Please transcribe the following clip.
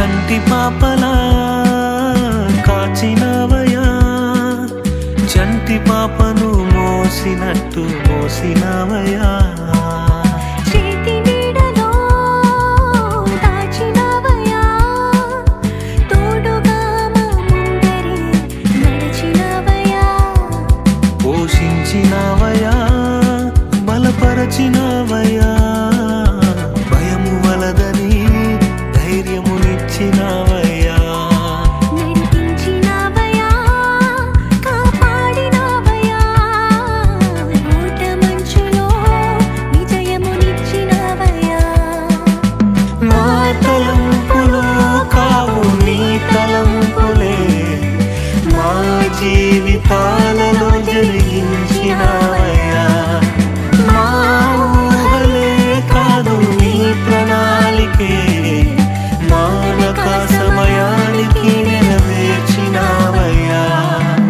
కంటి పాపలా కాచినవయా, చంటి పాపను మోసినట్టు మోసినవయా. పోషించినవయా, బలపరచినవయా, భయము వలదని ధైర్యమునిచ్చినవయా.